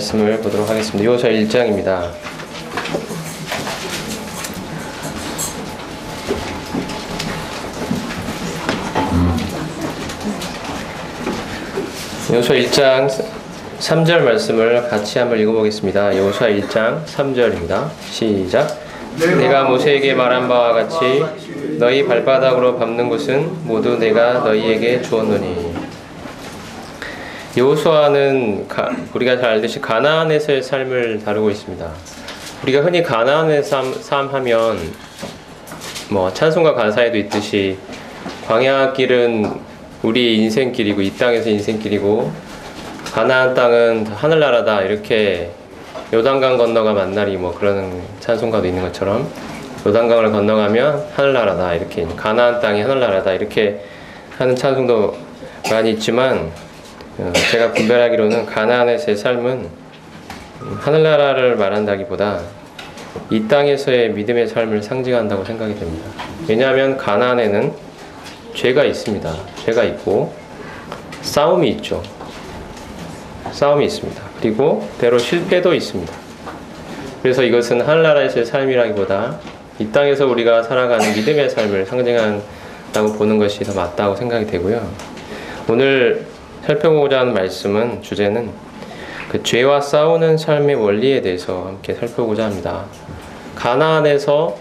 말씀을 보도록 하겠습니다. 여호수아 1장입니다. 여호수아 1장 3절 말씀을 같이 한번 읽어보겠습니다. 여호수아 1장 3절입니다. 시작. 내가 모세에게 말한 바와 같이 너희 발바닥으로 밟는 곳은 모두 내가 너희에게 주었노니. 여호수아는 우리가 잘 알듯이 가나안에서의 삶을 다루고 있습니다. 우리가 흔히 가나안의 삶 하면 찬송가 가사에도 있듯이 광야길은 우리 인생길이고 이 땅에서 인생길이고 가나안 땅은 하늘나라다, 이렇게 요단강 건너가 만나리 그런 찬송가도 있는 것처럼 요단강을 건너가면 하늘나라다, 이렇게 가나안 땅이 하늘나라다, 이렇게 하는 찬송도 많이 있지만 제가 분별하기로는 가나안에서의 삶은 하늘나라를 말한다기보다 이 땅에서의 믿음의 삶을 상징한다고 생각이 됩니다. 왜냐하면 가나안에는 죄가 있습니다. 죄가 있고 싸움이 있죠. 싸움이 있습니다. 그리고 때로 실패도 있습니다. 그래서 이것은 하늘나라에서의 삶이라기보다 이 땅에서 우리가 살아가는 믿음의 삶을 상징한다고 보는 것이 더 맞다고 생각이 되고요. 오늘 살펴보고자 하는 말씀은, 주제는 그 죄와 싸우는 삶의 원리에 대해서 함께 살펴보고자 합니다. 가나안에서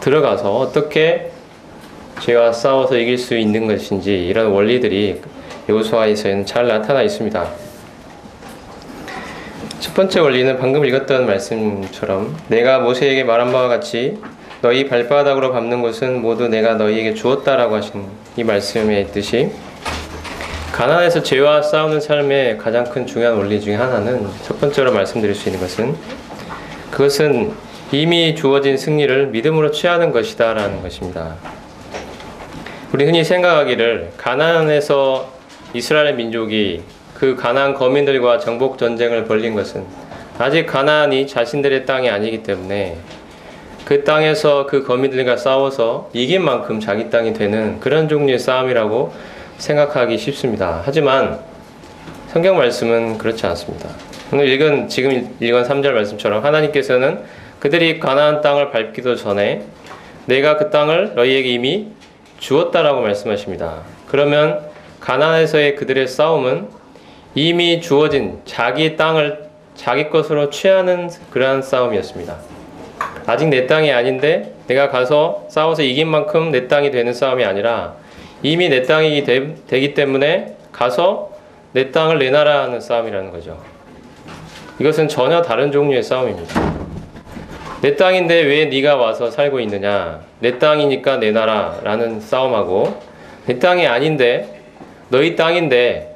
들어가서 어떻게 죄와 싸워서 이길 수 있는 것인지, 이런 원리들이 여호수아에서는 잘 나타나 있습니다. 첫 번째 원리는 방금 읽었던 말씀처럼 내가 모세에게 말한 바와 같이 너희 발바닥으로 밟는 곳은 모두 내가 너희에게 주었다라고 하신 이 말씀의 뜻이, 가나안에서 죄와 싸우는 삶의 가장 큰 중요한 원리 중에 하나는, 첫 번째로 말씀드릴 수 있는 것은, 그것은 이미 주어진 승리를 믿음으로 취하는 것이다 라는 것입니다. 우리 흔히 생각하기를 가나안에서 이스라엘 민족이 그 가나안 거민들과 정복 전쟁을 벌린 것은 아직 가나안이 자신들의 땅이 아니기 때문에 그 땅에서 그 거민들과 싸워서 이긴 만큼 자기 땅이 되는 그런 종류의 싸움이라고 생각하기 쉽습니다. 하지만 성경 말씀은 그렇지 않습니다. 오늘 지금 읽은 3절 말씀처럼 하나님께서는 그들이 가나안 땅을 밟기도 전에 내가 그 땅을 너희에게 이미 주었다라고 말씀하십니다. 그러면 가나안에서의 그들의 싸움은 이미 주어진 자기 땅을 자기 것으로 취하는 그러한 싸움이었습니다. 아직 내 땅이 아닌데 내가 가서 싸워서 이긴 만큼 내 땅이 되는 싸움이 아니라 이미 내 땅이 되기 때문에 가서 내 땅을 내놔라 하는 싸움이라는 거죠. 이것은 전혀 다른 종류의 싸움입니다. 내 땅인데 왜 네가 와서 살고 있느냐, 내 땅이니까 내놔라 라는 싸움하고, 내 땅이 아닌데 너희 땅인데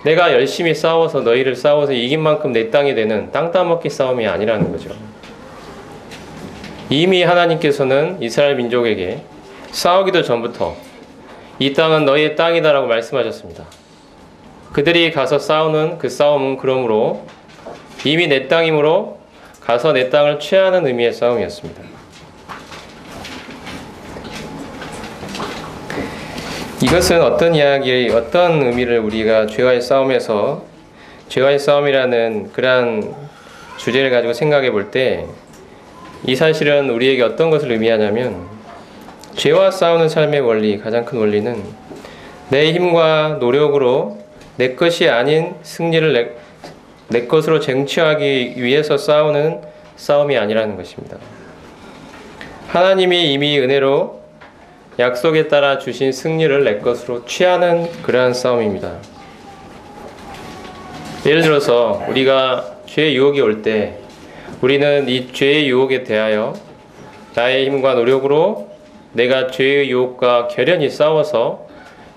내가 열심히 싸워서 너희를 싸워서 이긴 만큼 내 땅이 되는 땅 따먹기 싸움이 아니라는 거죠. 이미 하나님께서는 이스라엘 민족에게 싸우기도 전부터 이 땅은 너희의 땅이다 라고 말씀하셨습니다. 그들이 가서 싸우는 그 싸움은 그러므로 이미 내 땅이므로 가서 내 땅을 취하는 의미의 싸움이었습니다. 이것은 어떤 의미를 우리가 죄와의 싸움이라는 그러한 주제를 가지고 생각해 볼 때, 이 사실은 우리에게 어떤 것을 의미하냐면, 죄와 싸우는 삶의 원리, 가장 큰 원리는 내 힘과 노력으로 내 것이 아닌 승리를 내 것으로 쟁취하기 위해서 싸우는 싸움이 아니라는 것입니다. 하나님이 이미 은혜로 약속에 따라 주신 승리를 내 것으로 취하는 그러한 싸움입니다. 예를 들어서 우리가 죄의 유혹이 올 때 우리는 이 죄의 유혹에 대하여 나의 힘과 노력으로 내가 죄의 유혹과 결연히 싸워서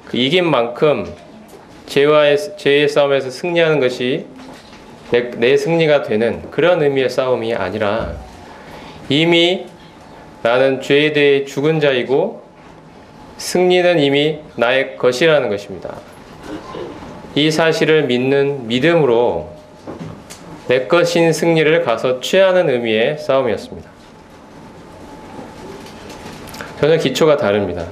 그 이긴 만큼 죄의 싸움에서 승리하는 것이 내 승리가 되는 그런 의미의 싸움이 아니라, 이미 나는 죄에 대해 죽은 자이고 승리는 이미 나의 것이라는 것입니다. 이 사실을 믿는 믿음으로 내 것인 승리를 가서 취하는 의미의 싸움이었습니다. 전혀 기초가 다릅니다.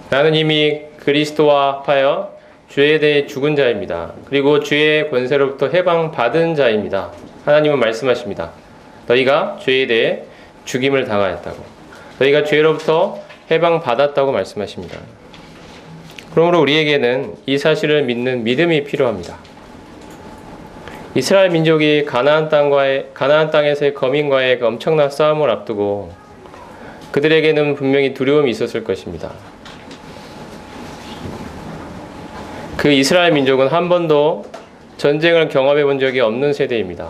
나는 이미 그리스도와 합하여 죄에 대해 죽은 자입니다. 그리고 죄의 권세로부터 해방받은 자입니다. 하나님은 말씀하십니다. 너희가 죄에 대해 죽임을 당하였다고. 너희가 죄로부터 해방받았다고 말씀하십니다. 그러므로 우리에게는 이 사실을 믿는 믿음이 필요합니다. 이스라엘 민족이 가나안 땅에서의 거민과의 그 엄청난 싸움을 앞두고 그들에게는 분명히 두려움이 있었을 것입니다. 그 이스라엘 민족은 한 번도 전쟁을 경험해 본 적이 없는 세대입니다.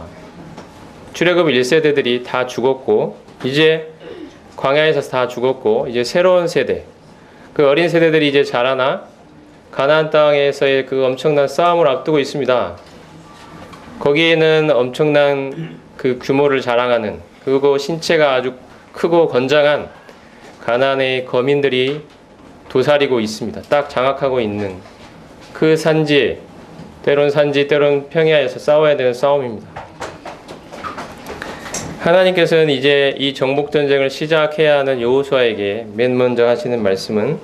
출애굽 1세대들이 다 죽었고 이제 광야에서 다 죽었고 이제 새로운 세대, 그 어린 세대들이 이제 자라나 가나안 땅에서의 그 엄청난 싸움을 앞두고 있습니다. 거기에는 엄청난 그 규모를 자랑하는, 그리고 신체가 아주 크고 건장한 가나안의 거민들이 도사리고 있습니다. 딱 장악하고 있는 그 산지, 때론 평야에서 싸워야 되는 싸움입니다. 하나님께서는 이제 이 정복전쟁을 시작해야 하는 여호수아에게 맨 먼저 하시는 말씀은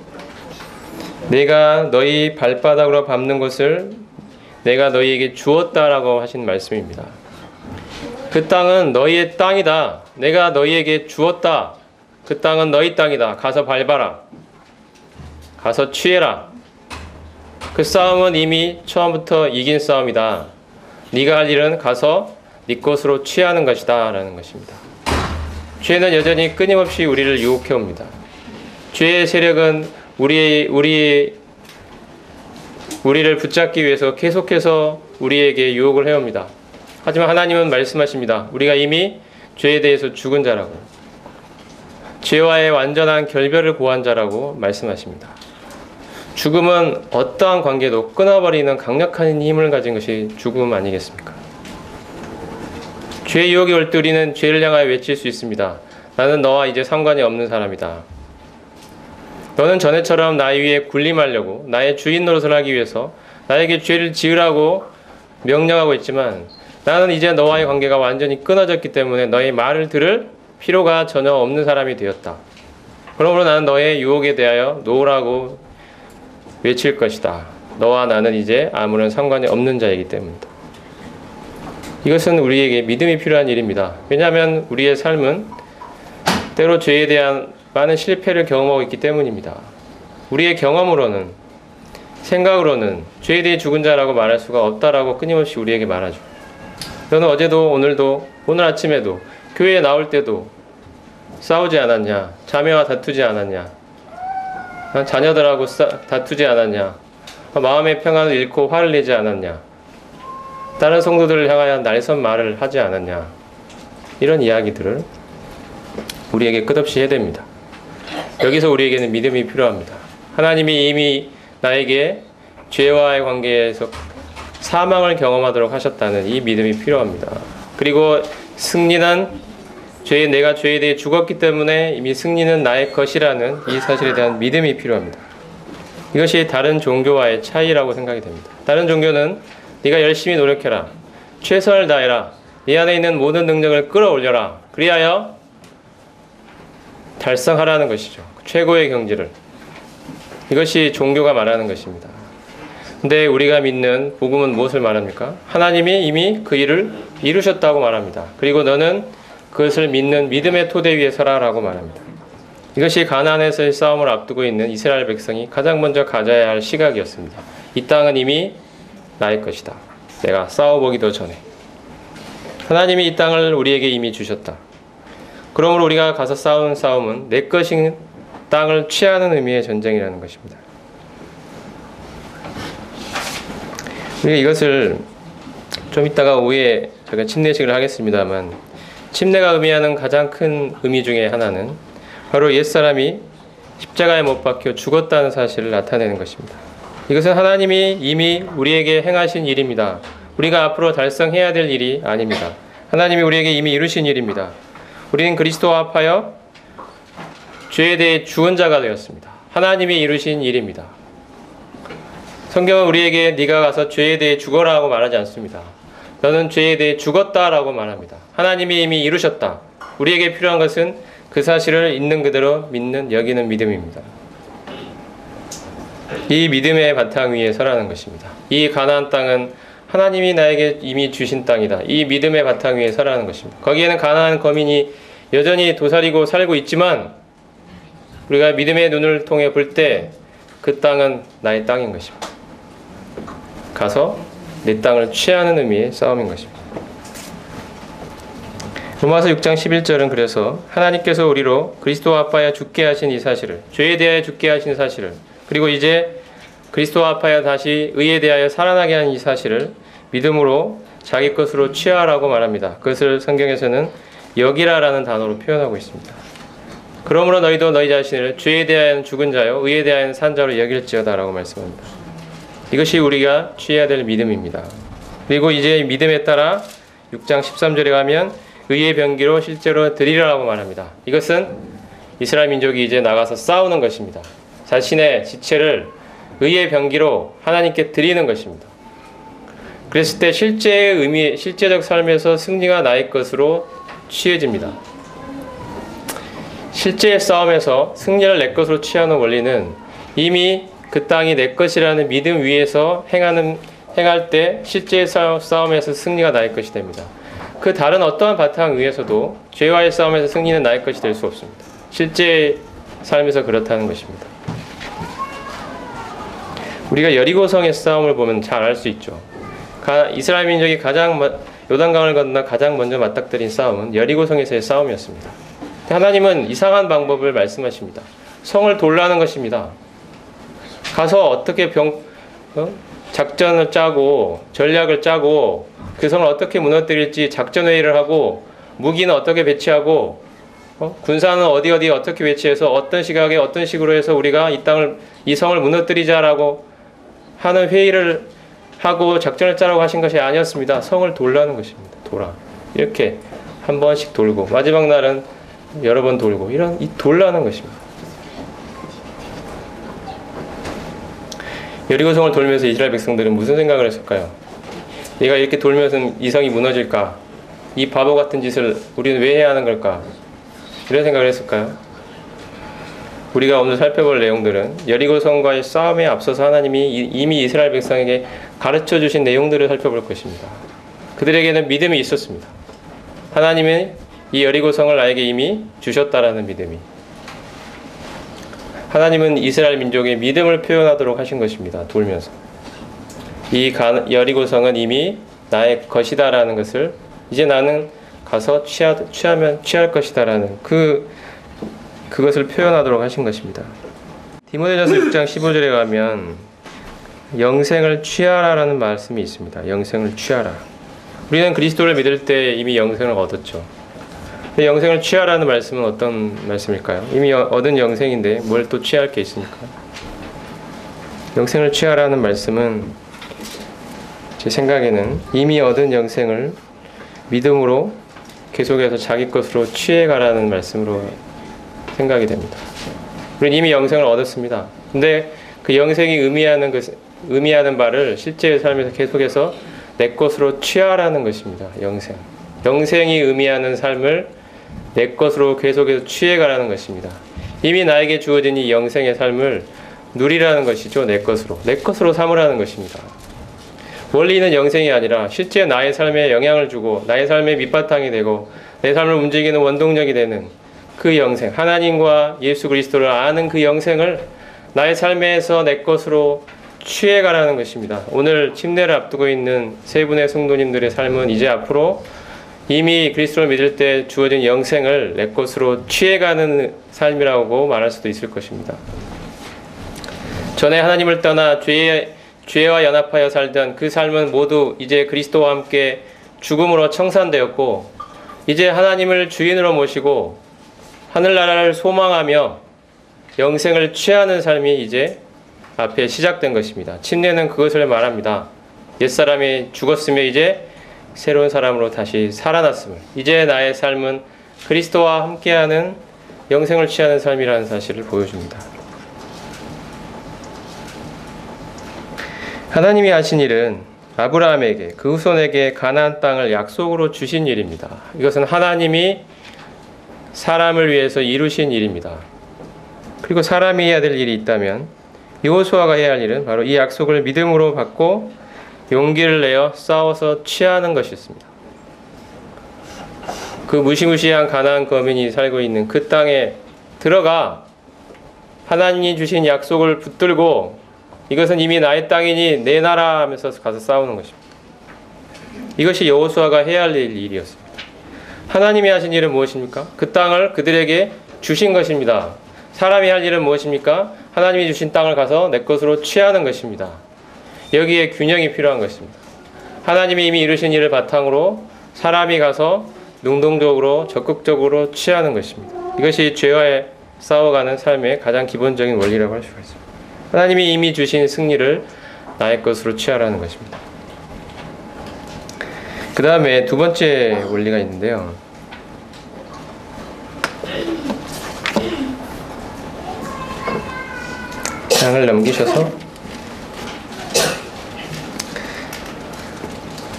내가 너희 발바닥으로 밟는 것을 내가 너희에게 주었다라고 하신 말씀입니다. 그 땅은 너희의 땅이다. 내가 너희에게 주었다. 그 땅은 너희 땅이다. 가서 밟아라. 가서 취해라. 그 싸움은 이미 처음부터 이긴 싸움이다. 네가 할 일은 가서 네 것으로 취하는 것이다 라는 것입니다. 죄는 여전히 끊임없이 우리를 유혹해 옵니다. 죄의 세력은 우리를 붙잡기 위해서 계속해서 우리에게 유혹을 해옵니다. 하지만 하나님은 말씀하십니다. 우리가 이미 죄에 대해서 죽은 자라고, 죄와의 완전한 결별을 고한 자라고 말씀하십니다. 죽음은 어떠한 관계도 끊어버리는 강력한 힘을 가진 것이 죽음 아니겠습니까? 죄의 유혹이 올 때 우리는 죄를 향하여 외칠 수 있습니다. 나는 너와 이제 상관이 없는 사람이다. 너는 전에처럼 나 위에 군림하려고 나의 주인 노릇을 하기 위해서 나에게 죄를 지으라고 명령하고 있지만 나는 이제 너와의 관계가 완전히 끊어졌기 때문에 너의 말을 들을 필요가 전혀 없는 사람이 되었다. 그러므로 나는 너의 유혹에 대하여 놓으라고 외칠 것이다. 너와 나는 이제 아무런 상관이 없는 자이기 때문이다. 이것은 우리에게 믿음이 필요한 일입니다. 왜냐하면 우리의 삶은 때로 죄에 대한 많은 실패를 경험하고 있기 때문입니다. 우리의 경험으로는, 생각으로는 죄에 대해 죽은 자라고 말할 수가 없다라고 끊임없이 우리에게 말하죠. 너는 어제도 오늘도 오늘 아침에도 교회에 나올 때도 싸우지 않았냐? 자매와 다투지 않았냐? 자녀들하고 다투지 않았냐? 마음의 평안을 잃고 화를 내지 않았냐? 다른 성도들을 향하여 날선 말을 하지 않았냐? 이런 이야기들을 우리에게 끝없이 해야 됩니다. 여기서 우리에게는 믿음이 필요합니다. 하나님이 이미 나에게 죄와의 관계에서 사망을 경험하도록 하셨다는 이 믿음이 필요합니다. 그리고 승리는 내가 죄에 대해 죽었기 때문에 이미 승리는 나의 것이라는 이 사실에 대한 믿음이 필요합니다. 이것이 다른 종교와의 차이라고 생각이 됩니다. 다른 종교는 네가 열심히 노력해라. 최선을 다해라. 네 안에 있는 모든 능력을 끌어올려라. 그리하여 달성하라는 것이죠. 최고의 경지를. 이것이 종교가 말하는 것입니다. 근데 우리가 믿는 복음은 무엇을 말합니까? 하나님이 이미 그 일을 이루셨다고 말합니다. 그리고 너는 그것을 믿는 믿음의 토대 위에 서라라고 말합니다. 이것이 가나안에서의 싸움을 앞두고 있는 이스라엘 백성이 가장 먼저 가져야 할 시각이었습니다. 이 땅은 이미 나의 것이다. 내가 싸워보기도 전에. 하나님이 이 땅을 우리에게 이미 주셨다. 그러므로 우리가 가서 싸우는 싸움은 내 것인 땅을 취하는 의미의 전쟁이라는 것입니다. 우리가 이것을 좀 이따가 오후에 제가 침례식을 하겠습니다만, 침례가 의미하는 가장 큰 의미 중에 하나는 바로 옛사람이 십자가에 못 박혀 죽었다는 사실을 나타내는 것입니다. 이것은 하나님이 이미 우리에게 행하신 일입니다. 우리가 앞으로 달성해야 될 일이 아닙니다. 하나님이 우리에게 이미 이루신 일입니다. 우리는 그리스도와 합하여 죄에 대해 죽은 자가 되었습니다. 하나님이 이루신 일입니다. 성경은 우리에게 네가 가서 죄에 대해 죽어라 하고 말하지 않습니다. 너는 죄에 대해 죽었다라고 말합니다. 하나님이 이미 이루셨다. 우리에게 필요한 것은 그 사실을 있는 그대로 믿는, 여기는 믿음입니다. 이 믿음의 바탕 위에 서라는 것입니다. 이 가나안 땅은 하나님이 나에게 이미 주신 땅이다. 이 믿음의 바탕 위에 서라는 것입니다. 거기에는 가나안 거민이 여전히 도사리고 살고 있지만 우리가 믿음의 눈을 통해 볼 때 그 땅은 나의 땅인 것입니다. 가서 내 땅을 취하는 의미의 싸움인 것입니다. 로마서 6장 11절은 그래서 하나님께서 우리로 그리스도와 합하여 죽게 하신 이 사실을, 죄에 대하여 죽게 하신 사실을, 그리고 이제 그리스도와 합하여 다시 의에 대하여 살아나게 한 이 사실을 믿음으로 자기 것으로 취하라고 말합니다. 그것을 성경에서는 여기라라는 단어로 표현하고 있습니다. 그러므로 너희도 너희 자신을 죄에 대하여는 죽은 자요 의에 대하여는 산 자로 여길지어다 라고 말씀합니다. 이것이 우리가 취해야 될 믿음입니다. 그리고 이제 믿음에 따라 6장 13절에 가면 의의 병기로 실제로 드리라고 말합니다. 이것은 이스라엘 민족이 이제 나가서 싸우는 것입니다. 자신의 지체를 의의 병기로 하나님께 드리는 것입니다. 그랬을 때 실제의 의미, 실제적 삶에서 승리가 나의 것으로 취해집니다. 실제의 싸움에서 승리를 내 것으로 취하는 원리는 이미 그 땅이 내 것이라는 믿음 위에서 행할 때 실제의 싸움에서 승리가 나의 것이 됩니다. 그 다른 어떠한 바탕 위에서도 죄와의 싸움에서 승리는 나의 것이 될 수 없습니다. 실제 삶에서 그렇다는 것입니다. 우리가 여리고성의 싸움을 보면 잘 알 수 있죠. 이스라엘 민족이 요단강을 건너 가장 먼저 맞닥뜨린 싸움은 여리고성에서의 싸움이었습니다. 하나님은 이상한 방법을 말씀하십니다. 성을 돌라는 것입니다. 가서 어떻게 작전을 짜고 전략을 짜고 그 성을 어떻게 무너뜨릴지 작전회의를 하고 무기는 어떻게 배치하고 군사는 어디 어떻게 배치해서 어떤 시각에 어떤 식으로 해서 우리가 이 성을 무너뜨리자라고 하는 회의를 하고 작전을 짜라고 하신 것이 아니었습니다. 성을 돌라는 것입니다. 돌아. 이렇게 한 번씩 돌고 마지막 날은 여러 번 돌고 이 돌라는 것입니다. 여리고성을 돌면서 이스라엘 백성들은 무슨 생각을 했을까요? 내가 이렇게 돌면서 이 성이 무너질까? 이 바보 같은 짓을 우리는 왜 해야 하는 걸까? 이런 생각을 했을까요? 우리가 오늘 살펴볼 내용들은 여리고성과의 싸움에 앞서서 하나님이 이미 이스라엘 백성에게 가르쳐 주신 내용들을 살펴볼 것입니다. 그들에게는 믿음이 있었습니다. 하나님은 이 여리고성을 나에게 이미 주셨다라는 믿음이. 하나님은 이스라엘 민족의 믿음을 표현하도록 하신 것입니다. 돌면서. 이 여리고성은 이미 나의 것이다라는 것을 이제 나는 가서 취하면 취할 것이다라는 그것을 표현하도록 하신 것입니다. 디모데전서 6장 15절에 가면 영생을 취하라라는 말씀이 있습니다. 영생을 취하라. 우리는 그리스도를 믿을 때 이미 영생을 얻었죠. 영생을 취하라는 말씀은 어떤 말씀일까요? 이미 얻은 영생인데 뭘 또 취할 게 있습니까? 영생을 취하라는 말씀은 제 생각에는 이미 얻은 영생을 믿음으로 계속해서 자기 것으로 취해가라는 말씀으로 생각이 됩니다. 우리는 이미 영생을 얻었습니다. 근데 그 영생이 의미하는 바를 실제의 삶에서 계속해서 내 것으로 취하라는 것입니다. 영생이 의미하는 삶을 내 것으로 계속해서 취해가라는 것입니다. 이미 나에게 주어진 이 영생의 삶을 누리라는 것이죠. 내 것으로 삼으라는 것입니다. 원리는 영생이 아니라 실제 나의 삶에 영향을 주고 나의 삶의 밑바탕이 되고 내 삶을 움직이는 원동력이 되는 그 영생, 하나님과 예수 그리스도를 아는 그 영생을 나의 삶에서 내 것으로 취해가라는 것입니다. 오늘 침례를 앞두고 있는 세 분의 성도님들의 삶은 이제 앞으로 이미 그리스도를 믿을 때 주어진 영생을 내 것으로 취해가는 삶이라고 말할 수도 있을 것입니다. 전에 하나님을 떠나 죄와 연합하여 살던 그 삶은 모두 이제 그리스도와 함께 죽음으로 청산되었고 이제 하나님을 주인으로 모시고 하늘나라를 소망하며 영생을 취하는 삶이 이제 앞에 시작된 것입니다. 침례는 그것을 말합니다. 옛사람이 죽었으며 이제 새로운 사람으로 다시 살아났음을, 이제 나의 삶은 그리스도와 함께하는 영생을 취하는 삶이라는 사실을 보여줍니다. 하나님이 하신 일은 아브라함에게 그 후손에게 가나안 땅을 약속으로 주신 일입니다. 이것은 하나님이 사람을 위해서 이루신 일입니다. 그리고 사람이 해야 될 일이 있다면 여호수아가 해야 할 일은 바로 이 약속을 믿음으로 받고 용기를 내어 싸워서 취하는 것이었습니다. 그 무시무시한 가나안 거민이 살고 있는 그 땅에 들어가 하나님이 주신 약속을 붙들고 이것은 이미 나의 땅이니 내 나라 하면서 가서 싸우는 것입니다. 이것이 여호수아가 해야 할 일이었습니다. 하나님이 하신 일은 무엇입니까? 그 땅을 그들에게 주신 것입니다. 사람이 할 일은 무엇입니까? 하나님이 주신 땅을 가서 내 것으로 취하는 것입니다. 여기에 균형이 필요한 것입니다. 하나님이 이미 이루신 일을 바탕으로 사람이 가서 능동적으로 적극적으로 취하는 것입니다. 이것이 죄와 싸워가는 삶의 가장 기본적인 원리라고 할 수가 있습니다. 하나님이 이미 주신 승리를 나의 것으로 취하라는 것입니다. 그 다음에 두 번째 원리가 있는데요. 장을 넘기셔서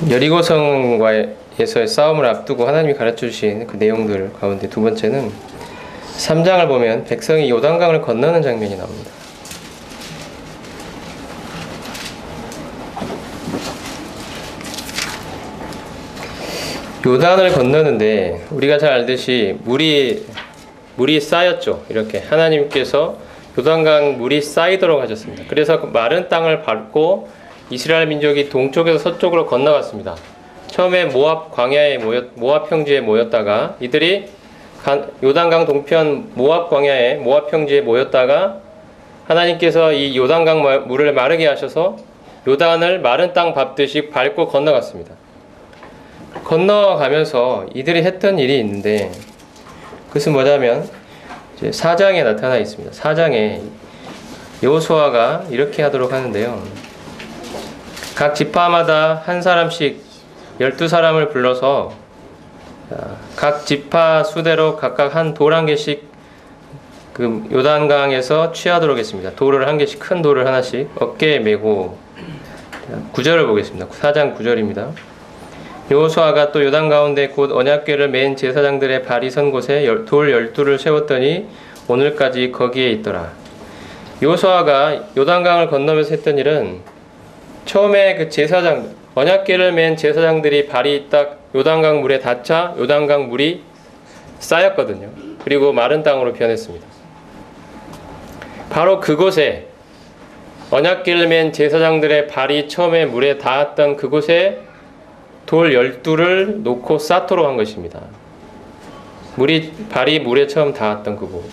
여리고성에서의 싸움을 앞두고 하나님이 가르쳐 주신 그 내용들 가운데 두 번째는 3장을 보면 백성이 요단강을 건너는 장면이 나옵니다. 요단을 건너는데 우리가 잘 알듯이 물이 쌓였죠. 이렇게 하나님께서 요단강 물이 쌓이도록 하셨습니다. 그래서 그 마른 땅을 밟고 이스라엘 민족이 동쪽에서 서쪽으로 건너갔습니다. 처음에 모압 평지에 모였다가 이들이 요단강 동편 모압 광야에 모압 평지에 모였다가 하나님께서 이 요단강 물을 마르게 하셔서 요단을 마른 땅 밟듯이 밟고 건너갔습니다. 건너가면서 이들이 했던 일이 있는데 그것은 뭐냐면 4장에 나타나 있습니다. 4장에 여호수아가 이렇게 하도록 하는데요. 각 지파마다 한 사람씩 12사람을 불러서 각 지파 수대로 각각 한 돌 한 개씩 그 요단강에서 취하도록 했습니다. 돌을 한 개씩, 큰 돌을 하나씩 어깨에 메고. 9절을 보겠습니다. 4장 9절입니다. 여호수아가 또 요단 가운데 곧 언약궤를 맨 제사장들의 발이 선 곳에 돌 12를 세웠더니 오늘까지 거기에 있더라. 여호수아가 요단강을 건너면서 했던 일은 처음에 그 언약궤를 맨 제사장들이 발이 딱 요단강 물에 닿자 요단강 물이 쌓였거든요. 그리고 마른 땅으로 변했습니다. 바로 그곳에 언약궤를 맨 제사장들의 발이 처음에 물에 닿았던 그곳에 돌 12를 놓고 쌓도록 한 것입니다. 발이 물에 처음 닿았던 그곳.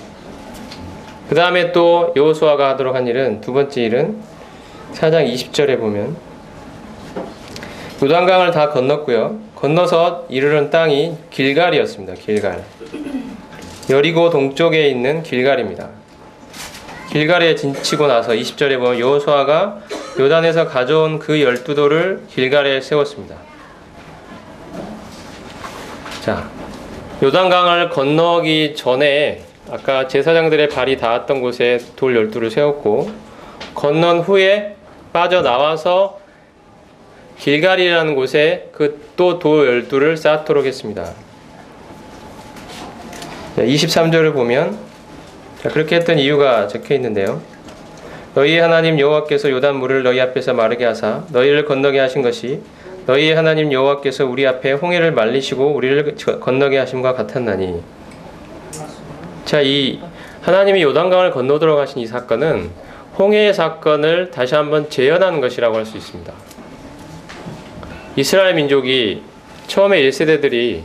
그 다음에 또 여호수아가 하도록 한 일은, 두 번째 일은 4장 20절에 보면 요단강을 다 건넜고요. 건너서 이르는 땅이 길갈이었습니다. 길갈. 여리고 동쪽에 있는 길갈입니다. 길갈에 진치고 나서 20절에 보면 여호수아가 요단에서 가져온 그 12돌을 길갈에 세웠습니다. 자, 요단강을 건너기 전에 아까 제사장들의 발이 닿았던 곳에 돌 12를 세웠고 건넌 후에 빠져나와서 길갈이라는 곳에 그 또 돌 12를 쌓도록 했습니다. 23절을 보면 그렇게 했던 이유가 적혀 있는데요. 너희의 하나님 여호와께서 요단 물을 너희 앞에서 마르게 하사 너희를 건너게 하신 것이 너희의 하나님 여호와께서 우리 앞에 홍해를 말리시고 우리를 건너게 하심과 같았나니. 자, 이 하나님이 요단강을 건너도록 하신 이 사건은 홍해의 사건을 다시 한번 재현하는 것이라고 할 수 있습니다. 이스라엘 민족이 처음에 1세대들이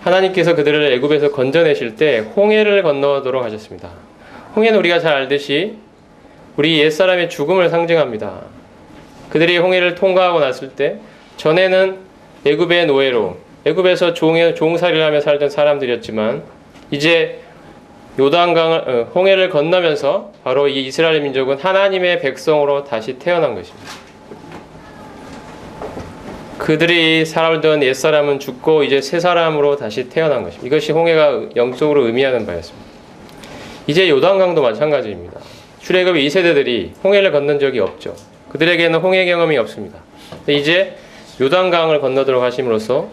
하나님께서 그들을 애굽에서 건져내실 때 홍해를 건너도록 하셨습니다. 홍해는 우리가 잘 알듯이 우리 옛사람의 죽음을 상징합니다. 그들이 홍해를 통과하고 났을 때 전에는 애굽의 노예로 애굽에서 종살이를 하며 살던 사람들이었지만 이제 홍해를 건너면서 바로 이 이스라엘 민족은 하나님의 백성으로 다시 태어난 것입니다. 그들이 살던 옛사람은 죽고 이제 새 사람으로 다시 태어난 것입니다. 이것이 홍해가 영적으로 의미하는 바였습니다. 이제 요단강도 마찬가지입니다. 출애굽 2세대들이 홍해를 건넌 적이 없죠. 그들에게는 홍해 경험이 없습니다. 이제 요단강을 건너도록 하심으로써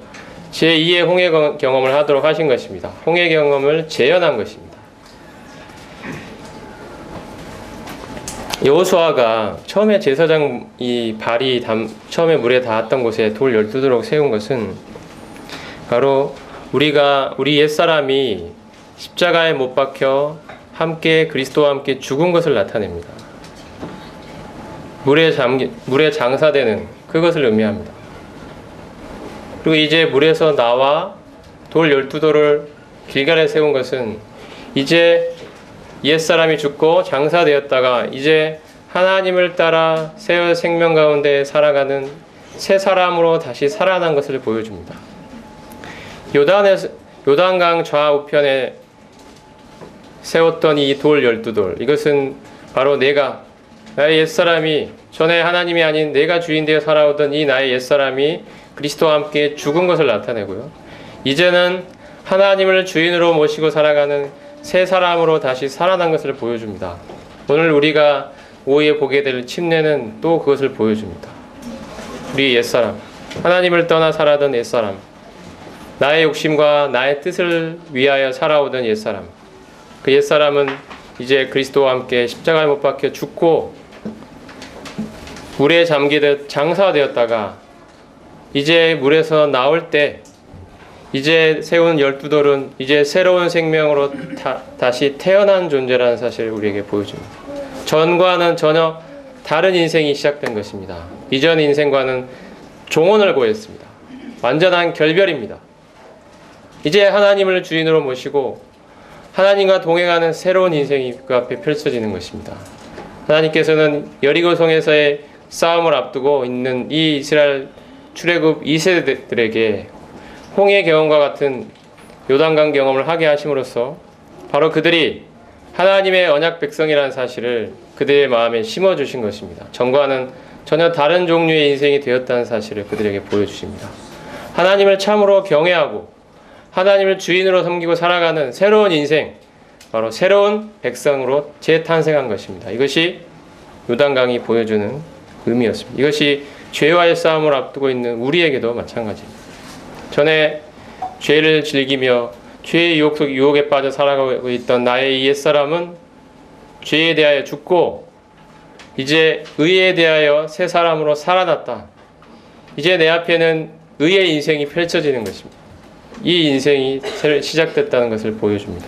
제2의 홍해 경험을 하도록 하신 것입니다. 홍해 경험을 재현한 것입니다. 여호수아가 처음에 제사장 이 발이 처음에 물에 닿았던 곳에 돌 12도로 세운 것은 바로 우리 옛사람이 십자가에 못 박혀 함께 그리스도와 함께 죽은 것을 나타냅니다. 물에 장사되는 그것을 의미합니다. 그리고 이제 물에서 나와 돌 12돌을 길갈에 세운 것은 이제 옛사람이 죽고 장사되었다가 이제 하나님을 따라 새 생명 가운데 살아가는 새 사람으로 다시 살아난 것을 보여줍니다. 요단강 좌우편에 세웠던 이 돌 12돌, 이것은 바로 나의 옛사람이, 전에 하나님이 아닌 내가 주인 되어 살아오던 이 나의 옛사람이 그리스도와 함께 죽은 것을 나타내고요. 이제는 하나님을 주인으로 모시고 살아가는 새 사람으로 다시 살아난 것을 보여줍니다. 오늘 우리가 오후에 보게 될 침례는 또 그것을 보여줍니다. 우리 옛사람, 하나님을 떠나 살아던 옛사람, 나의 욕심과 나의 뜻을 위하여 살아오던 옛사람, 그 옛사람은 이제 그리스도와 함께 십자가에 못 박혀 죽고 물에 잠기듯 장사되었다가 이제 물에서 나올 때 이제 세운 12돌은 이제 새로운 생명으로 다시 태어난 존재라는 사실을 우리에게 보여줍니다. 전과는 전혀 다른 인생이 시작된 것입니다. 이전 인생과는 종언을 고했습니다. 완전한 결별입니다. 이제 하나님을 주인으로 모시고 하나님과 동행하는 새로운 인생이 그 앞에 펼쳐지는 것입니다. 하나님께서는 여리고성에서의 싸움을 앞두고 있는 이 이스라엘 출애굽 2세들에게 홍해 경험과 같은 요단강 경험을 하게 하심으로써 바로 그들이 하나님의 언약 백성이라는 사실을 그들의 마음에 심어주신 것입니다. 전과는 전혀 다른 종류의 인생이 되었다는 사실을 그들에게 보여주십니다. 하나님을 참으로 경외하고 하나님을 주인으로 섬기고 살아가는 새로운 인생, 바로 새로운 백성으로 재탄생한 것입니다. 이것이 요단강이 보여주는 의미였습니다. 이것이 죄와의 싸움을 앞두고 있는 우리에게도 마찬가지입니다. 전에 죄를 즐기며 죄의 유혹에 빠져 살아가고 있던 나의 옛사람은 죄에 대하여 죽고 이제 의에 대하여 새 사람으로 살아났다. 이제 내 앞에는 의의 인생이 펼쳐지는 것입니다. 이 인생이 시작됐다는 것을 보여줍니다.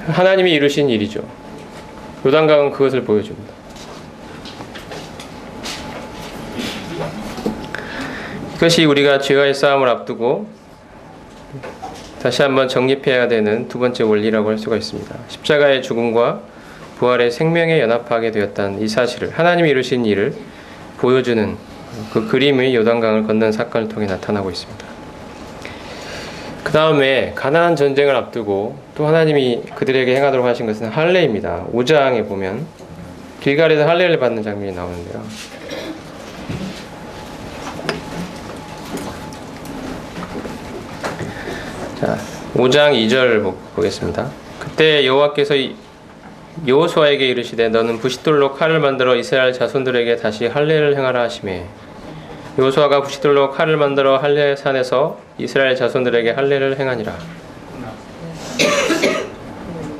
하나님이 이루신 일이죠. 요단강은 그것을 보여줍니다. 이것이 우리가 죄와의 싸움을 앞두고 다시 한번 정립해야 되는 두 번째 원리라고 할 수가 있습니다. 십자가의 죽음과 부활의 생명에 연합하게 되었다는 이 사실을, 하나님이 이루신 일을 보여주는 그 그림의 요단강을 건넌 사건을 통해 나타나고 있습니다. 그 다음에 가나안 전쟁을 앞두고 또 하나님이 그들에게 행하도록 하신 것은 할례입니다. 5장에 보면 길갈에서 할례를 받는 장면이 나오는데요. 자, 5장 2절 보겠습니다. 그때 여호와께서 여호수아에게 이르시되 너는 부싯돌로 칼을 만들어 이스라엘 자손들에게 다시 할례를 행하라 하시매 여호수아가 부싯돌로 칼을 만들어 할례산에서 이스라엘 자손들에게 할례를 행하니라.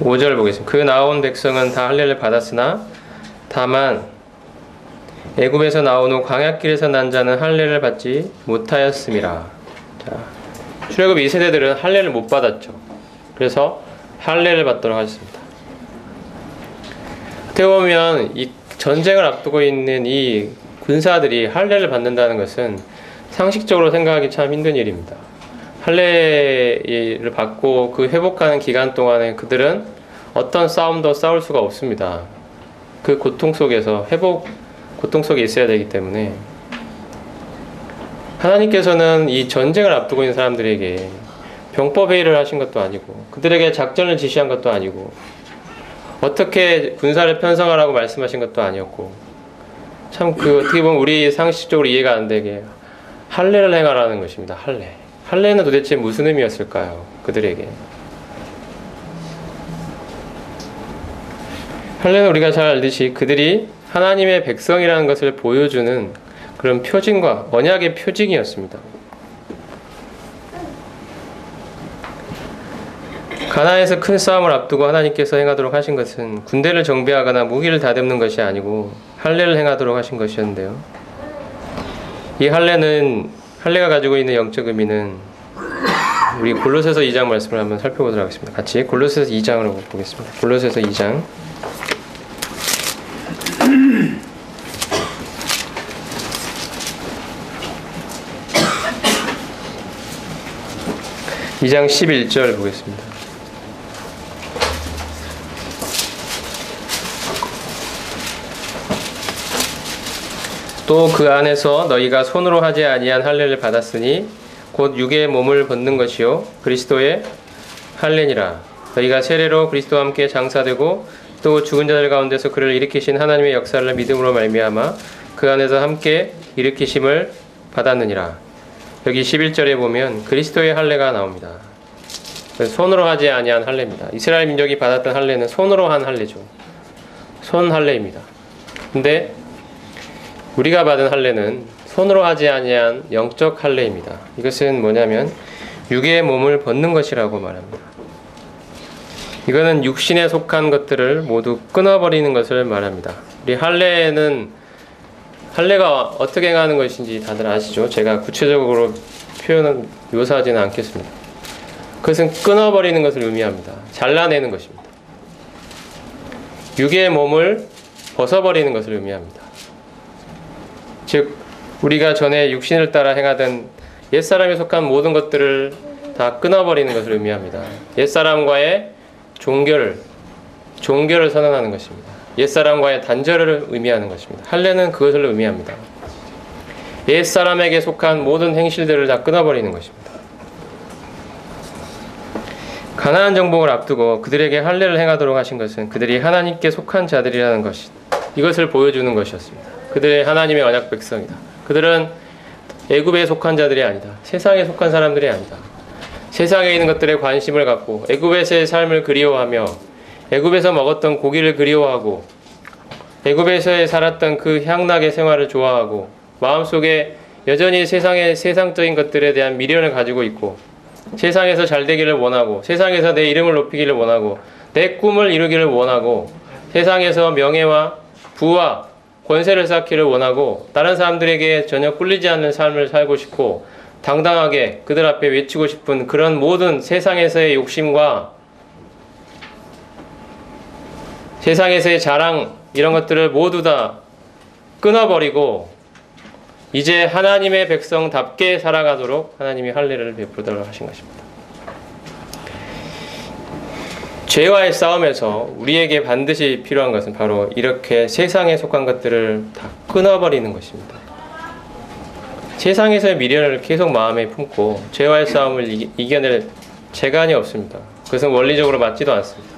5절 보겠습니다. 그 나온 백성은 다 할례를 받았으나 다만 애굽에서 나온 후 광야길에서 난 자는 할례를 받지 못하였음이라. 자, 출애굽 2세대들은 할례를 못 받았죠. 그래서 할례를 받도록 하셨습니다. 어떻게 보면 이 전쟁을 앞두고 있는 이 군사들이 할례를 받는다는 것은 상식적으로 생각하기 참 힘든 일입니다. 할례를 받고 그 회복하는 기간 동안에 그들은 어떤 싸움도 싸울 수가 없습니다. 그 고통 속에서 고통 속에 있어야 되기 때문에 하나님께서는 이 전쟁을 앞두고 있는 사람들에게 병법 회의를 하신 것도 아니고 그들에게 작전을 지시한 것도 아니고 어떻게 군사를 편성하라고 말씀하신 것도 아니었고 참 어떻게 보면 우리 상식적으로 이해가 안 되게 할례를 행하라는 것입니다. 할례는 도대체 무슨 의미였을까요? 그들에게 할례는 우리가 잘 알듯이 그들이 하나님의 백성이라는 것을 보여주는 그런 표징과 언약의 표징이었습니다. 가나안에서 큰 싸움을 앞두고 하나님께서 행하도록 하신 것은 군대를 정비하거나 무기를 다듬는 것이 아니고 할례를 행하도록 하신 것이었는데요. 이 할례가 가지고 있는 영적 의미는 우리 골로새서 2장 말씀을 한번 살펴보도록 하겠습니다. 같이 골로새서 2장으로 보겠습니다. 골로새서 2장 2장 11절 보겠습니다. 또 그 안에서 너희가 손으로 하지 아니한 할례를 받았으니 곧 육의 몸을 벗는 것이요 그리스도의 할례니라. 너희가 세례로 그리스도와 함께 장사되고 또 죽은 자들 가운데서 그를 일으키신 하나님의 역사를 믿음으로 말미암아 그 안에서 함께 일으키심을 받았느니라. 여기 11절에 보면 그리스도의 할례가 나옵니다. 손으로 하지 아니한 할례입니다. 이스라엘 민족이 받았던 할례는 손으로 한 할례죠. 손 할례입니다. 근데 우리가 받은 할례는 손으로 하지 아니한 영적 할례입니다. 이것은 뭐냐면 육의 몸을 벗는 것이라고 말합니다. 이거는 육신에 속한 것들을 모두 끊어버리는 것을 말합니다. 우리 할례가 어떻게 행하는 것인지 다들 아시죠? 제가 구체적으로 묘사하지는 않겠습니다. 그것은 끊어버리는 것을 의미합니다. 잘라내는 것입니다. 육의 몸을 벗어버리는 것을 의미합니다. 즉 우리가 전에 육신을 따라 행하던 옛사람에 속한 모든 것들을 다 끊어버리는 것을 의미합니다. 옛사람과의 종결을 선언하는 것입니다. 옛사람과의 단절을 의미하는 것입니다. 할례는 그것을 의미합니다. 옛사람에게 속한 모든 행실들을 다 끊어버리는 것입니다. 가나안 정복을 앞두고 그들에게 할례를 행하도록 하신 것은 그들이 하나님께 속한 자들이라는 것, 이것을 보여주는 것이었습니다. 그들의 하나님의 언약 백성이다. 그들은 애굽에 속한 자들이 아니다. 세상에 속한 사람들이 아니다. 세상에 있는 것들에 관심을 갖고 애굽에서의 삶을 그리워하며 애굽에서 먹었던 고기를 그리워하고 애굽에서 살았던 그 향락의 생활을 좋아하고 마음속에 여전히 세상적인 것들에 대한 미련을 가지고 있고 세상에서 잘 되기를 원하고 세상에서 내 이름을 높이기를 원하고 내 꿈을 이루기를 원하고 세상에서 명예와 부와 권세를 쌓기를 원하고 다른 사람들에게 전혀 꿀리지 않는 삶을 살고 싶고 당당하게 그들 앞에 외치고 싶은 그런 모든 세상에서의 욕심과 세상에서의 자랑 이런 것들을 모두 다 끊어버리고 이제 하나님의 백성답게 살아가도록 하나님이 할례를 베풀도록 하신 것입니다. 죄와의 싸움에서 우리에게 반드시 필요한 것은 바로 이렇게 세상에 속한 것들을 다 끊어버리는 것입니다. 세상에서의 미련을 계속 마음에 품고 죄와의 싸움을 이겨낼 재간이 없습니다. 그것은 원리적으로 맞지도 않습니다.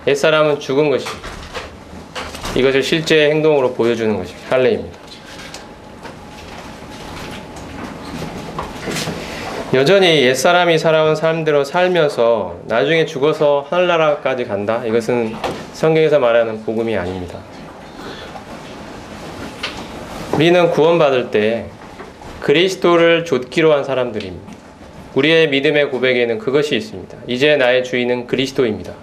옛사람은 죽은 것입니다. 이것을 실제 행동으로 보여주는 것입니다. 할례입니다. 여전히 옛사람이 살아온 삶대로 살면서 나중에 죽어서 하늘나라까지 간다? 이것은 성경에서 말하는 복음이 아닙니다. 우리는 구원받을 때 그리스도를 좇기로 한 사람들입니다. 우리의 믿음의 고백에는 그것이 있습니다. 이제 나의 주인은 그리스도입니다.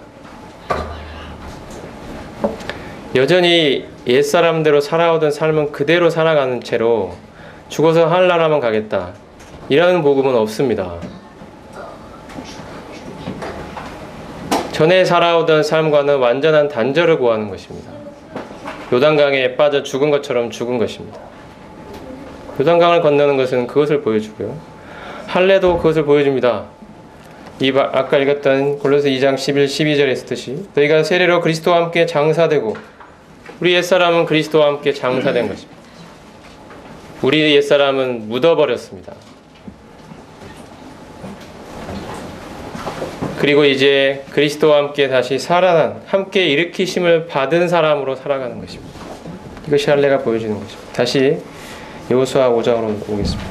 여전히 옛사람대로 살아오던 삶은 그대로 살아가는 채로 죽어서 하늘나라만 가겠다. 이라는 복음은 없습니다. 전에 살아오던 삶과는 완전한 단절을 구하는 것입니다. 요단강에 빠져 죽은 것처럼 죽은 것입니다. 요단강을 건너는 것은 그것을 보여주고요. 할례도 그것을 보여줍니다. 아까 읽었던 골로새 2장 11, 12절에 있듯이 너희가 세례로 그리스도와 함께 장사되고 우리 옛사람은 그리스도와 함께 장사된 것입니다. 우리 옛사람은 묻어버렸습니다. 그리고 이제 그리스도와 함께 다시 살아난 함께 일으키심을 받은 사람으로 살아가는 것입니다. 이것이 할례가 보여주는 것입니다. 다시 여호수아 5장으로 오겠습니다.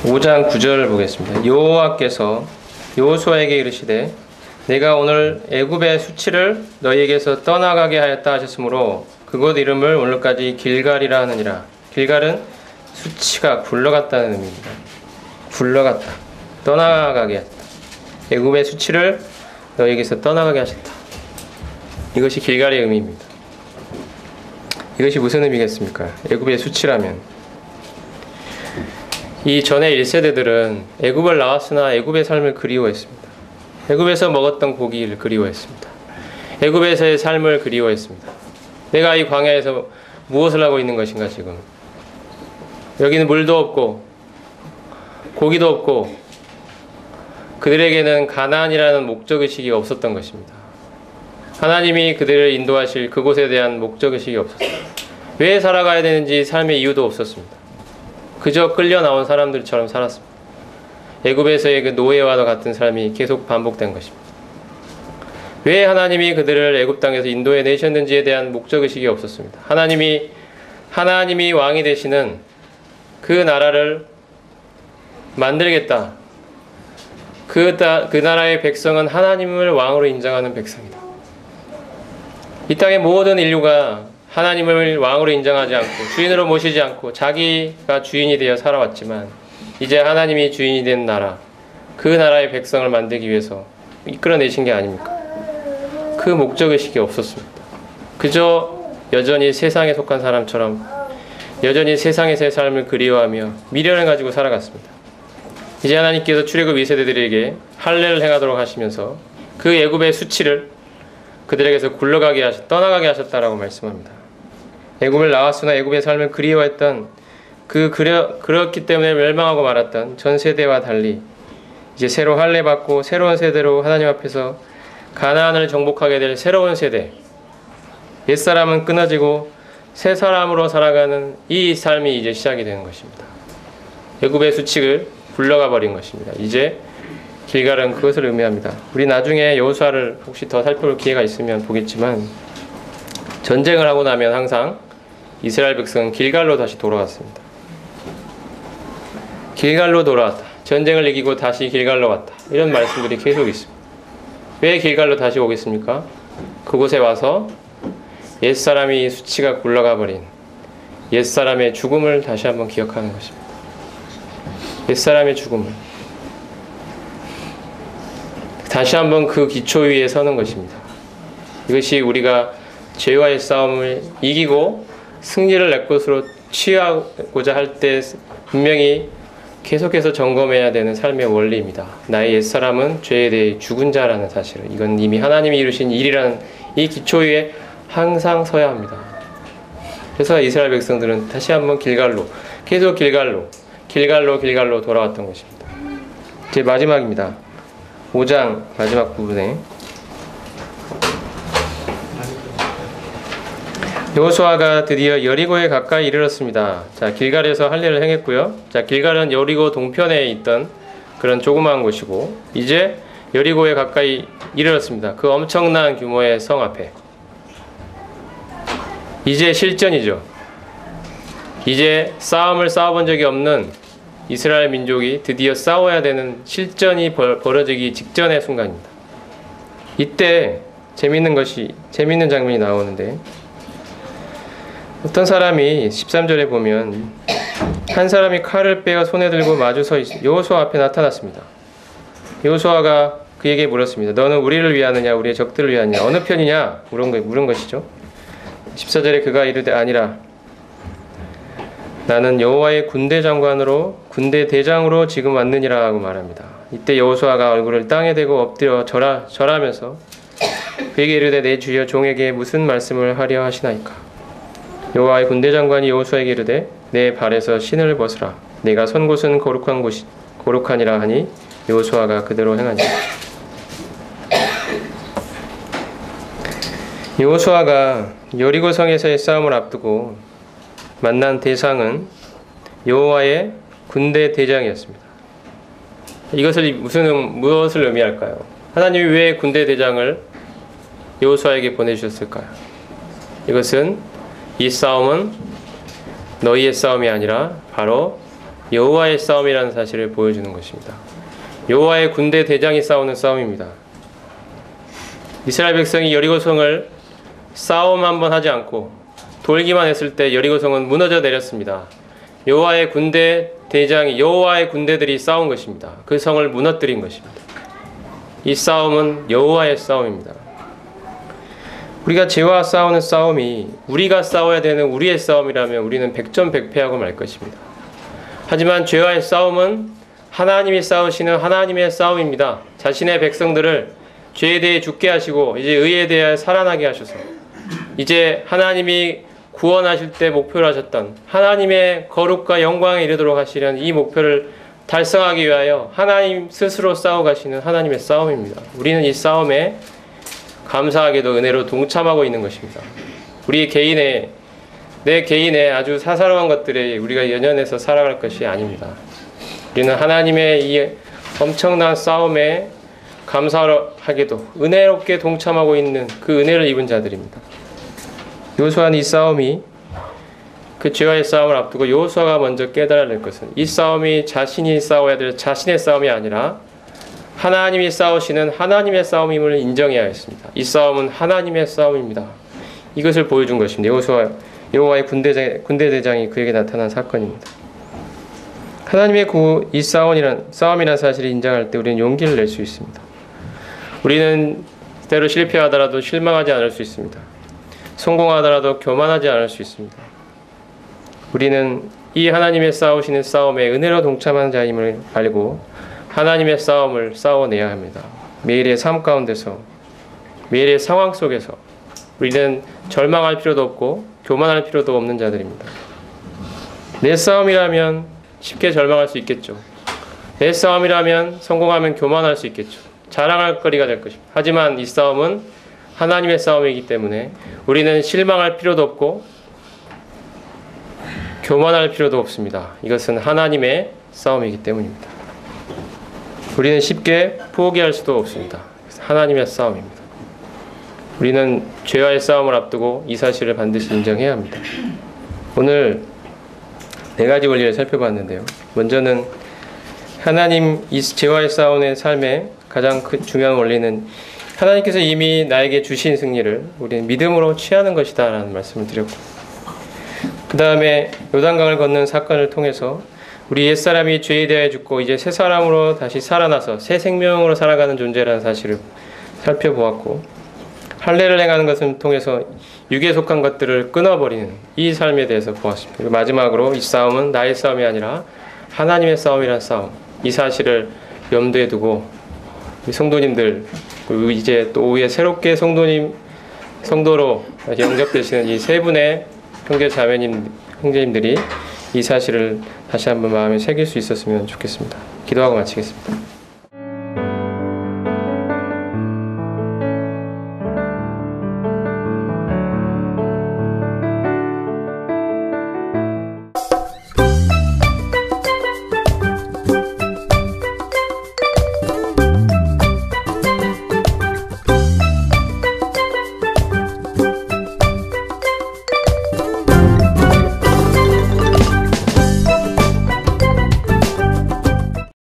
5장 9절 보겠습니다. 여호와께서 여호수아에게 이르시되 내가 오늘 애굽의 수치를 너희에게서 떠나가게 하였다 하셨으므로 그곳 이름을 오늘까지 길갈이라 하느니라. 길갈은 수치가 굴러갔다는 의미입니다. 굴러갔다. 떠나가게 했다. 애굽의 수치를 너에게서 떠나가게 하셨다. 이것이 길갈의 의미입니다. 이것이 무슨 의미겠습니까? 애굽의 수치라면 이 전에 1세대들은 애굽을 나왔으나 애굽의 삶을 그리워했습니다. 애굽에서 먹었던 고기를 그리워했습니다. 애굽에서의 삶을 그리워했습니다. 내가 이 광야에서 무엇을 하고 있는 것인가 지금. 여기는 물도 없고 고기도 없고 그들에게는 가나안이라는 목적의식이 없었던 것입니다. 하나님이 그들을 인도하실 그곳에 대한 목적의식이 없었습니다. 왜 살아가야 되는지 삶의 이유도 없었습니다. 그저 끌려 나온 사람들처럼 살았습니다. 애굽에서의 그 노예와 같은 삶이 계속 반복된 것입니다. 왜 하나님이 그들을 애굽 땅에서 인도해 내셨는지에 대한 목적의식이 없었습니다. 하나님이 왕이 되시는 그 나라를 만들겠다. 그 나라의 백성은 하나님을 왕으로 인정하는 백성이다. 이 땅의 모든 인류가 하나님을 왕으로 인정하지 않고 주인으로 모시지 않고 자기가 주인이 되어 살아왔지만 이제 하나님이 주인이 된 나라, 그 나라의 백성을 만들기 위해서 이끌어내신 게 아닙니까? 그 목적의식이 없었습니다. 그저 여전히 세상에 속한 사람처럼 여전히 세상에서의 삶을 그리워하며 미련을 가지고 살아갔습니다. 이제 하나님께서 출애굽 2세대들에게 할례를 행하도록 하시면서 그 애굽의 수치를 그들에게서 떠나가게 하셨다라고 말씀합니다. 애굽을 나왔으나 애굽의 삶을 그리워했던 그렇기 때문에 멸망하고 말았던 전 세대와 달리 이제 새로 할례 받고 새로운 세대로 하나님 앞에서 가나안을 정복하게 될 새로운 세대, 옛사람은 끊어지고 새 사람으로 살아가는 이 삶이 이제 시작이 되는 것입니다. 애굽의 수칙을 굴러가 버린 것입니다. 이제 길갈은 그것을 의미합니다. 우리 나중에 여호수아를 혹시 더 살펴볼 기회가 있으면 보겠지만 전쟁을 하고 나면 항상 이스라엘 백성은 길갈로 다시 돌아왔습니다. 길갈로 돌아왔다. 전쟁을 이기고 다시 길갈로 왔다. 이런 말씀들이 계속 있습니다. 왜 길갈로 다시 오겠습니까? 그곳에 와서 옛사람이 수치가 굴러가 버린 옛사람의 죽음을 다시 한번 기억하는 것입니다. 옛사람의 죽음을 다시 한번 그 기초 위에 서는 것입니다. 이것이 우리가 죄와의 싸움을 이기고 승리를 내 것으로 취하고자 할 때 분명히 계속해서 점검해야 되는 삶의 원리입니다. 나의 옛사람은 죄에 대해 죽은 자라는 사실을, 이건 이미 하나님이 이루신 일이라는 이 기초 위에 항상 서야 합니다. 그래서 이스라엘 백성들은 다시 한번 계속 길갈로 돌아왔던 것입니다. 이제 마지막입니다. 5장 마지막 부분에 여호수아가 드디어 여리고에 가까이 이르렀습니다. 자, 길갈에서 할례를 행했고요. 자, 길갈은 여리고 동편에 있던 그런 조그마한 곳이고 이제 여리고에 가까이 이르렀습니다. 그 엄청난 규모의 성 앞에 이제 실전이죠. 이제 싸움을 싸워본 적이 없는 이스라엘 민족이 드디어 싸워야 되는 실전이 벌어지기 직전의 순간입니다. 이때 재밌는 장면이 나오는데 어떤 사람이 13절에 보면 한 사람이 칼을 빼어 손에 들고 마주 서 여호수아 앞에 나타났습니다. 여호수아가 그에게 물었습니다. 너는 우리를 위하느냐 우리의 적들을 위하느냐 어느 편이냐 물은 것이죠. 14절에 그가 이르되 아니라 나는 여호와의 군대 대장으로 지금 왔느니라 하고 말합니다. 이때 여호수아가 얼굴을 땅에 대고 엎드려 절하면서 그에게 이르되 내 주여 종에게 무슨 말씀을 하려 하시나이까. 여호와의 군대 장관이 여호수아에게 이르되 내 발에서 신을 벗으라. 내가 선 곳은 거룩하니라 하니 여호수아가 그대로 행하니라. 여호수아가 여리고 성에서의 싸움을 앞두고 만난 대상은 여호와의 군대 대장이었습니다. 이것을 무엇을 의미할까요? 하나님이 왜 군대 대장을 여호수아에게 보내주셨을까요? 이것은 이 싸움은 너희의 싸움이 아니라 바로 여호와의 싸움이라는 사실을 보여주는 것입니다. 여호와의 군대 대장이 싸우는 싸움입니다. 이스라엘 백성이 여리고성을 싸움 한번 하지 않고 돌기만 했을 때 여리고성은 무너져 내렸습니다. 여호와의 군대 대장이 여호와의 군대들이 싸운 것입니다. 그 성을 무너뜨린 것입니다. 이 싸움은 여호와의 싸움입니다. 우리가 죄와 싸우는 싸움이 우리가 싸워야 되는 우리의 싸움이라면 우리는 백전백패하고 말 것입니다. 하지만 죄와의 싸움은 하나님이 싸우시는 하나님의 싸움입니다. 자신의 백성들을 죄에 대해 죽게 하시고 이제 의에 대해 살아나게 하셔서 이제 하나님이 구원하실 때 목표로 하셨던 하나님의 거룩과 영광에 이르도록 하시려는 이 목표를 달성하기 위하여 하나님 스스로 싸워가시는 하나님의 싸움입니다. 우리는 이 싸움에 감사하게도 은혜로 동참하고 있는 것입니다. 우리 개인의 내 개인의 아주 사사로운 것들에 우리가 연연해서 살아갈 것이 아닙니다. 우리는 하나님의 이 엄청난 싸움에 감사하게도 은혜롭게 동참하고 있는 그 은혜를 입은 자들입니다. 여호수아는 이 싸움이 그 죄와의 싸움을 앞두고 여호수아가 먼저 깨달아야 될 것은 이 싸움이 자신이 싸워야 될 자신의 싸움이 아니라 하나님이 싸우시는 하나님의 싸움임을 인정해야 했습니다. 이 싸움은 하나님의 싸움입니다. 이것을 보여준 것입니다. 여호와의 군대 대장이 그에게 나타난 사건입니다. 하나님의 이 싸움이란 사실을 인정할 때 우리는 용기를 낼 수 있습니다. 우리는 때로 실패하더라도 실망하지 않을 수 있습니다. 성공하더라도 교만하지 않을 수 있습니다. 우리는 이 하나님의 싸우시는 싸움에 은혜로 동참하는 자임을 알고 하나님의 싸움을 싸워내야 합니다. 매일의 삶 가운데서 매일의 상황 속에서 우리는 절망할 필요도 없고 교만할 필요도 없는 자들입니다. 내 싸움이라면 쉽게 절망할 수 있겠죠. 내 싸움이라면 성공하면 교만할 수 있겠죠. 자랑할 거리가 될 것입니다. 하지만 이 싸움은 하나님의 싸움이기 때문에 우리는 실망할 필요도 없고 교만할 필요도 없습니다. 이것은 하나님의 싸움이기 때문입니다. 우리는 쉽게 포기할 수도 없습니다. 하나님의 싸움입니다. 우리는 죄와의 싸움을 앞두고 이 사실을 반드시 인정해야 합니다. 오늘 4가지 원리를 살펴봤는데요. 먼저는 하나님 이 죄와의 싸움의 삶의 가장 중요한 원리는 하나님께서 이미 나에게 주신 승리를 우리는 믿음으로 취하는 것이다 라는 말씀을 드렸고, 그 다음에 요단강을 건넌 사건을 통해서 우리 옛사람이 죄에 대하여 죽고 이제 새 사람으로 다시 살아나서 새 생명으로 살아가는 존재라는 사실을 살펴보았고, 할례를 행하는 것을 통해서 육에 속한 것들을 끊어버리는 이 삶에 대해서 보았습니다. 그리고 마지막으로 이 싸움은 나의 싸움이 아니라 하나님의 싸움이라는 싸움, 이 사실을 염두에 두고 성도님들, 그리고 이제 또 오후에 새롭게 성도로 영접되시는 이 세 분의 형제님들이 이 사실을 다시 한번 마음에 새길 수 있었으면 좋겠습니다. 기도하고 마치겠습니다.